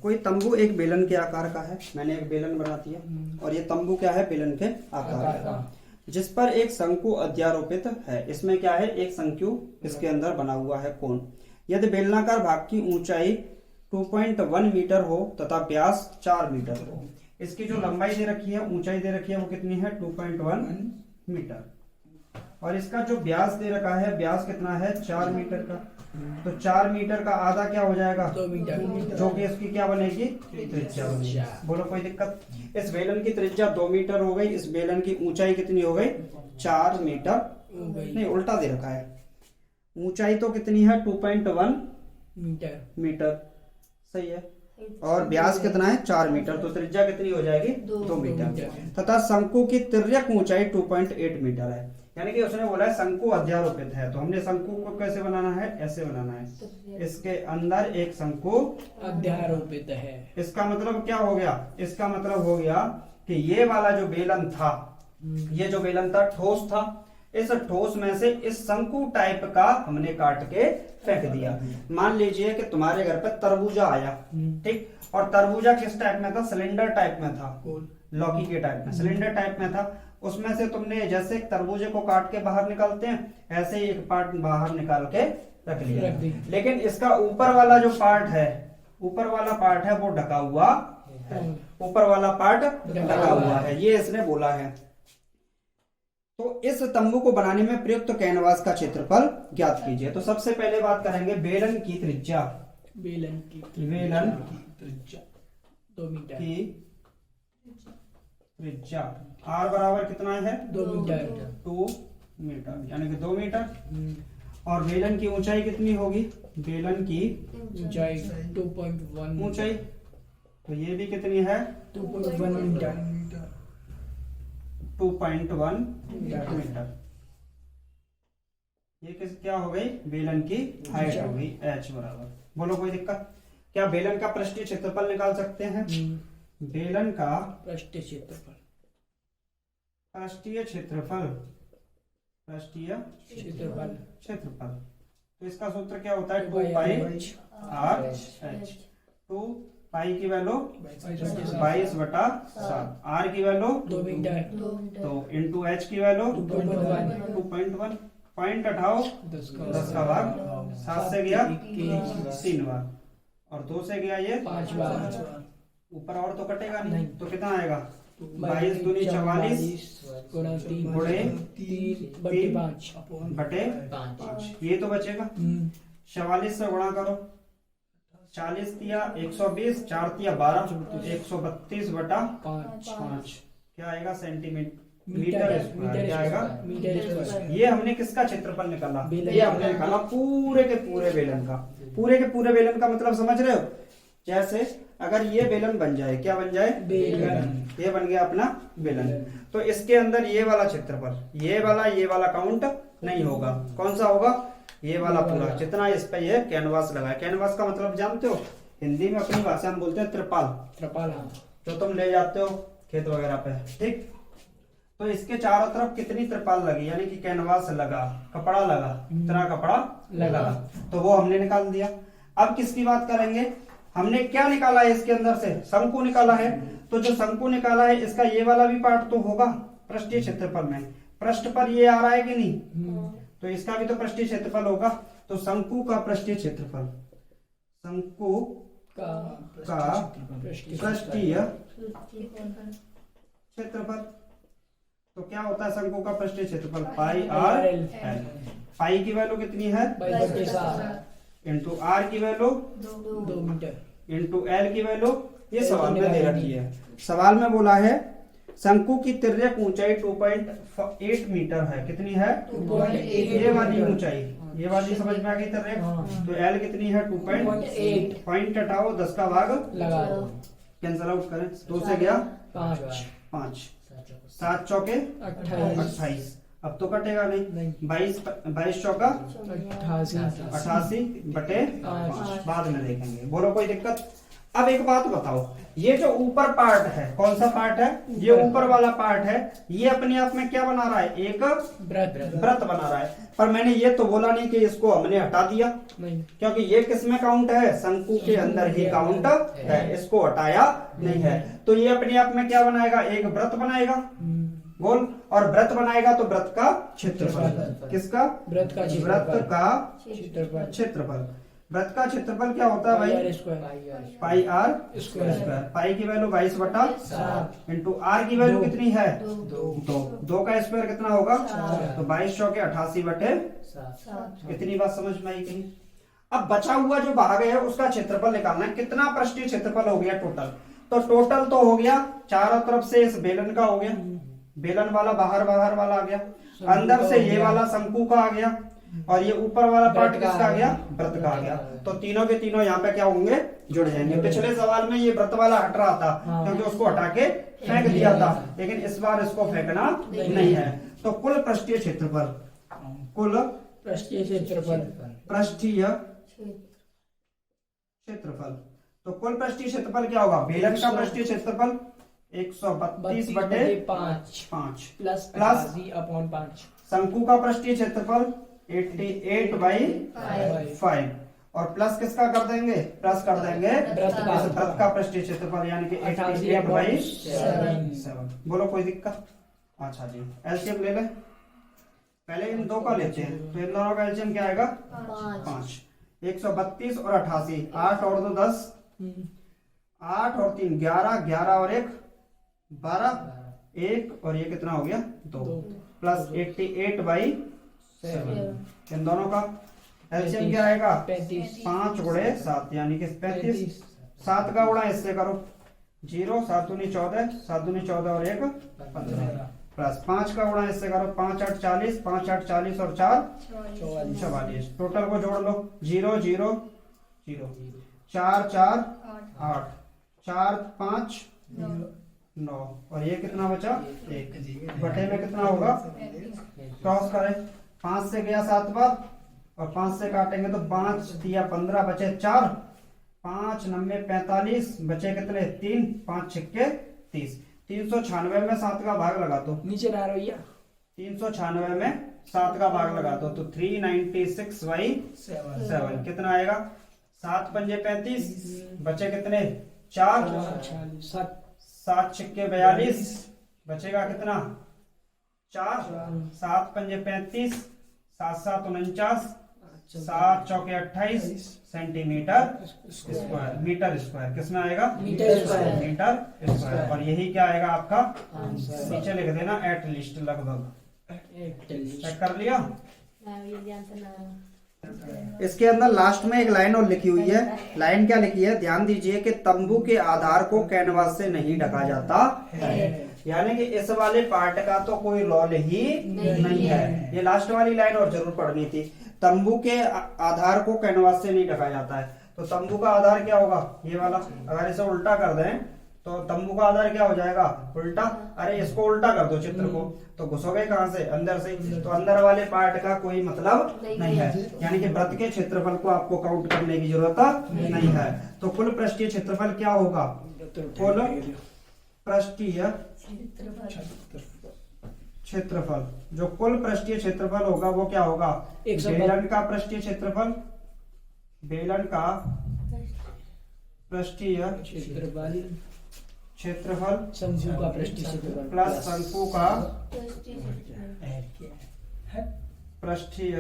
कोई तंबू एक बेलन के आकार का है, मैंने एक बेलन बना दिया और ये तंबू क्या है, बेलन के आकार का, जिस पर एक शंकु अध्यारोपित है। इसमें क्या है, एक शंकु इसके अंदर बना हुआ है कोण। यदि बेलनाकार भाग की ऊंचाई 2.1 मीटर हो तथा व्यास 4 मीटर हो। इसकी जो लंबाई दे रखी है, ऊंचाई दे रखी है, वो कितनी है, 2.1 मीटर। और इसका जो व्यास दे रखा है, व्यास कितना है, 4 मीटर का। तो 4 मीटर का आधा क्या हो जाएगा, 2 मीटर, जो कि इसकी क्या बनेगी, त्रिज्या बनेगी। बोलो कोई दिक्कत। इस बेलन की त्रिज्या 2 मीटर हो गई, इस बेलन की ऊंचाई कितनी हो गई, 4 मीटर। नहीं, उल्टा दे रखा है, ऊंचाई तो कितनी है, 2.1 मीटर, सही है, और व्यास कितना है, 4 मीटर, तो त्रिज्या कितनी हो जाएगी, 2 मीटर। तथा शंकु की तिर्यक ऊंचाई 2.8 मीटर है। यानी कि उसने बोला है शंकु अध्यारोपित है, तो हमने शंकु को कैसे बनाना है, ऐसे बनाना है। इसके अंदर एक शंकु अध्यारोपित है। इसका मतलब क्या हो गया, इसका मतलब हो गया कि ये वाला जो बेलन था, ये जो बेलन था ठोस था, इस ठोस में से इस शंकु टाइप का हमने काट के फेंक दिया। मान लीजिए कि तुम्हारे घर पे तरबूजा आया, ठीक, और तरबूजा किस टाइप में था, सिलेंडर टाइप में था, लौकी के टाइप में, सिलेंडर टाइप में था। उसमें से तुमने जैसे तरबूजे को काट के बाहर निकालते हैं, ऐसे ही एक पार्ट बाहर निकाल के रख लिया। लेकिन इसका ऊपर वाला जो पार्ट है, ऊपर वाला पार्ट है, वो ढका हुआ है, ऊपर वाला पार्ट ढका हुआ है, ये इसने बोला है। तो इस तंबू को बनाने में प्रयुक्त कैनवास का क्षेत्रफल ज्ञात कीजिए। तो सबसे पहले बात करेंगे बेलन की त्रिज्या। बेलन की त्रिज्या 2 मीटर की त्रिज्या आर बराबर कितना है, 2 मीटर, 2 मीटर, यानी कि 2 मीटर। और बेलन की ऊंचाई कितनी होगी, बेलन की ऊंचाई 2.1 ऊंचाई, तो ये भी कितनी है, 2.1 मीटर, 2.1 मीटर। ये क्या हो गई, बेलन की हाइट हो गई, h बराबर। बोलो कोई दिक्कत। क्या बेलन का पृष्ठीय क्षेत्रफल निकाल सकते हैं, बेलन का पृष्ठीय क्षेत्रफल, पृष्ठीय क्षेत्रफल, पृष्ठीय क्षेत्रफल। तो इसका सूत्र क्या होता है, 2 पाई आर एच। 2 पाई की वैल्यू 22/7, आर की वैल्यू 2 मीटर, तो इंटू एच की वैल्यू 2.1। पॉइंट हटाओ, 10 का भाग 7 से गया 3 बार, और 2 से गया ये 5 बार। ऊपर और तो कटेगा नहीं, तो कितना आएगा, 22 दूनी 44 गुणे 3 बटे 5। ये तो बचेगा। 44 से गुणा करो, 40 दिया 120, 4 दिया 12, 132/5। क्या आएगा, सेंटीमीटर, मीटर स्क्वायर। क्या आएगा, मीटर स्क्वायर। ये हमने किसका क्षेत्रफल निकाला, ये हमने निकाला पूरे के पूरे बेलन का। पूरे के पूरे बेलन का मतलब समझ रहे हो, जैसे अगर ये बेलन बन जाए, क्या बन जाए, बेलन, ये बन गया अपना बेलन। तो इसके अंदर ये वाला क्षेत्रफल, ये वाला काउंट नहीं होगा। कौन सा होगा, ये वाला पूरा, जितना इस पे ये कैनवास लगा है। कैनवास का मतलब जानते हो, हिंदी में अपनी भाषा में बोलते हैं त्रिपाल, जो तुम ले जाते हो खेत वगैरह पे, ठीक। तो इसके चारों तरफ कितनी त्रिपाल लगी, यानी कि कैनवास लगा, कपड़ा लगा, इतना कपड़ा लगा, तो वो हमने निकाल दिया। अब किसकी बात करेंगे, हमने क्या निकाला है इसके अंदर से, शंकु निकाला है। तो जो शंकु निकाला है, इसका ये वाला भी पार्ट तो होगा पृष्ठीय क्षेत्रफल में, पृष्ठ पर ये आ रहा है कि नहीं, तो इसका भी तो पृष्ठीय क्षेत्रफल होगा। तो शंकु का पृष्ठीय क्षेत्रफल, शंकु का पृष्ठीय क्षेत्रफल, तो क्या होता है, शंकु का पृष्ठीय क्षेत्रफल पाई आर एल। पाई की वैल्यू कितनी है, 22/7, इंटू आर की वैल्यू 2 मीटर, इंटू एल की वैल्यू, ये सवाल में दे रखी है। सवाल में बोला है शंकु की तिर्यक ऊंचाई 2.8 मीटर है। कितनी है, 2.8। ये वाली ऊंचाई, ये वाली समझ में आ गई तिर्यक। तो एल कितनी है, 2.8। पॉइंट हटाओ, 10 का भाग लगा दो, कैंसल आउट करें, 2 से गया 5, 7 चौके 28। अब तो कटेगा नहीं, 22 चौका 88/5, बाद में देखेंगे। बोलो कोई दिक्कत। अब एक बात बताओ, ये जो ऊपर पार्ट है, कौन सा पार्ट है, ये ऊपर वाला पार्ट है, ये अपने आप में क्या बना रहा है, एक वृत्त बना रहा है। पर मैंने ये तो बोला नहीं कि इसको हमने हटा दिया, नहीं, क्योंकि ये किसमें काउंट है, शंकु के अंदर ही काउंट है, इसको हटाया नहीं है। तो ये अपने आप में क्या बनाएगा, एक वृत्त बनाएगा गोल, और वृत्त बनाएगा तो वृत्त का क्षेत्रफल, किसका, वृत्त का क्षेत्रफल। वृत्त का क्षेत्रफल क्या होता है भाई, पाई आर स्क्वायर। पाई की वैल्यू 22/7 इंटू आर की वैल्यू कितनी है, 2 का स्क्वायर कितना होगा, तो 22 चौके 88/7। कितनी बात समझ में आई कहीं। अब बचा हुआ जो भाग है उसका क्षेत्रफल निकालना है, कितना पृष्ठीय क्षेत्रफल हो गया टोटल, तो टोटल तो हो गया चारों तरफ से इस बेलन का हो गया, बेलन वाला बाहर वाला आ गया, अंदर से ये वाला शंकु का आ गया, और ये ऊपर वाला पार्ट किसका आ गया, वृत्त का आ गया। तो तीनों के तीनों यहाँ पे क्या होंगे, जुड़ जाएंगे। पिछले सवाल में ये वृत्त वाला हट रहा था क्योंकि उसको हटा के फेंक दिया था, लेकिन इस बार इसको फेंकना नहीं है। तो कुल पृष्ठीय क्षेत्रफल, कुल पृष्ठीय क्षेत्रफल, पृष्ठीय क्षेत्रफल, तो कुल पृष्ठीय क्षेत्रफल क्या होगा, बेलन का पृष्ठीय क्षेत्रफल 132/5 प्लस 80/5, शंकु का पृष्ठीय क्षेत्रफल 88/5, और प्लस किसका कर देंगे, प्लस कर देंगे वृत्त का पृष्ठीय क्षेत्रफल यानी कि 88/7। बोलो कोई दिक्कत। अच्छा जी, एलसीएम ले ले, पहले इन दो का लेते हैं, तो इन दोनों का एलसीएम क्या आएगा, 5। 132 और 88, 8 और 2 10, 8 और 3 11, 11 और 1 12, 1 और ये कितना हो गया 2, प्लस 88/7। इन दोनों का एलसीएम क्या आएगा, 5 गुणे 7 यानी कि 35। 7 का गुणा इससे करो, 0 7 दूनी 14, 7 दूनी 14 और 1 15, प्लस 5 का गुणा इससे करो, 5 8 40, 5 8 40 और 4 44। टोटल को जोड़ लो, 0 0 0, 4 4 8, 4 5 9, और ये कितना बचा 1, बटे में कितना होगा, क्रॉस करें, 5 से गया 7 बार, और 5 से काटेंगे तो 5 दिया 15, बचे 4, 5 9 45, बचे कितने 3, 5 6 30। 396 में 7 का भाग लगा दो, नीचे ला रही 396 में 7 का भाग लगा दो तो 396/7 कितना आएगा, 7 पंजे 35, बचे कितने 4, 7 6 42, बचेगा कितना 4, 7 पंजे 35, 7 7 49, 7 चौके 28 सेंटीमीटर स्क्वायर, मीटर स्क्वायर किसमें आएगा, मीटर स्क्वायर। और यही क्या आएगा आपका, नीचे लिख देना एटलीस्ट, लगभग। चेक कर लिया। इसके अंदर लास्ट में एक लाइन और लिखी हुई है, लाइन क्या लिखी है, ध्यान दीजिए कि तंबू के आधार को कैनवास से नहीं ढका जाता है, यानी कि इस वाले पार्ट का तो कोई रोल ही नहीं है। ये लास्ट वाली लाइन और जरूर पढ़नी थी, तंबू के आधार को कैनवास से नहीं ढका जाता है। तो तंबू का आधार क्या होगा, ये वाला, अगर इसे उल्टा कर दें तो तंबू का आधार क्या हो जाएगा, उल्टा। अरे इसको उल्टा कर दो चित्र को, तो घुसोगे कहां से, अंदर से, तो अंदर वाले पार्ट का कोई मतलब नहीं है, यानी कि वृत्त के क्षेत्रफल को आपको काउंट करने की जरूरत नहीं है। तो कुल पृष्ठीय क्षेत्रफल क्या होगा, कुल पृष्ठीय क्षेत्रफल, जो कुल पृष्ठीय क्षेत्रफल होगा वो क्या होगा, बेलन का पृष्ठीय क्षेत्रफल, बेलन का पृष्ठीय क्षेत्रफल शंकु का पृष्ठीय क्षेत्रफल प्लस शंकु का पृष्ठीय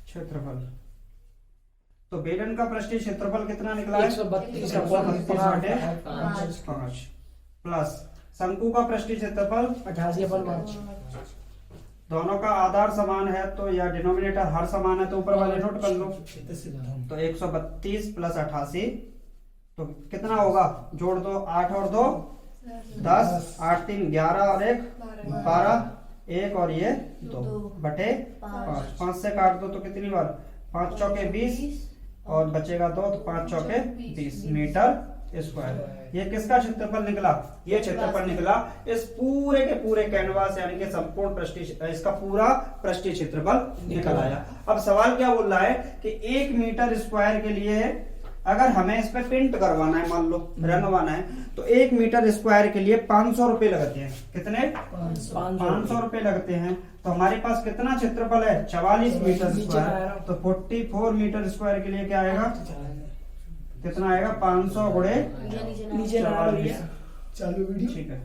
क्षेत्रफल। तो बेलन का पृष्ठीय क्षेत्रफल कितना निकला है, 132/5 प्लस शंकु का पृष्ठीय क्षेत्रफल 88/5। दोनों का आधार समान है तो या डिनोमिनेटर हर समान है तो ऊपर वाले नोट कर लो। तो 132 प्लस 88 तो कितना होगा, जोड़ दो, 8 और 2 10, 8 3 11 और 1 12, 1 और ये 2 बटे 5। 5 से काट दो तो कितनी बार, 5 चौके 20 और बचेगा 2 तो 5 चौके 20 मीटर स्क्वायर। ये किसका क्षेत्रफल निकला, ये क्षेत्रफल निकला इस पूरे के पूरे कैनवास यानी कि संपूर्ण पृष्ठीय, इसका पूरा पृष्ठीय क्षेत्रफल निकल आया। अब सवाल क्या बोल रहा है कि 1 मीटर स्क्वायर के लिए अगर हमें इस पे पेंट करवाना है, मान लो रंगवाना है, तो 1 मीटर स्क्वायर के लिए 500 रुपए लगते हैं। कितने? 500 रुपए लगते हैं। तो हमारे पास कितना क्षेत्रफल है? 44 मीटर स्क्वायर। तो 44 मीटर स्क्वायर के लिए क्या आएगा? कितना आएगा? 500 गुणे 44। चालू वीडियो। ठीक है,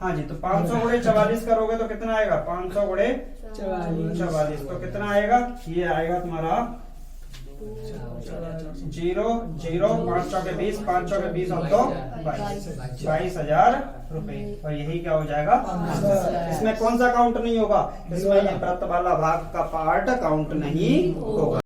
हाँ जी। तो 500 गुणे 44 करोगे तो कितना आएगा? 500 गुणे 44 तो कितना आएगा? ये आएगा तुम्हारा 0 0 5 चौके 20, 5 चौके 20 और 2 22,000 रुपए। और यही क्या हो जाएगा? इसमें कौन सा काउंट नहीं होगा? इसमें ये व्रत वाला भाग का पार्ट काउंट नहीं होगा।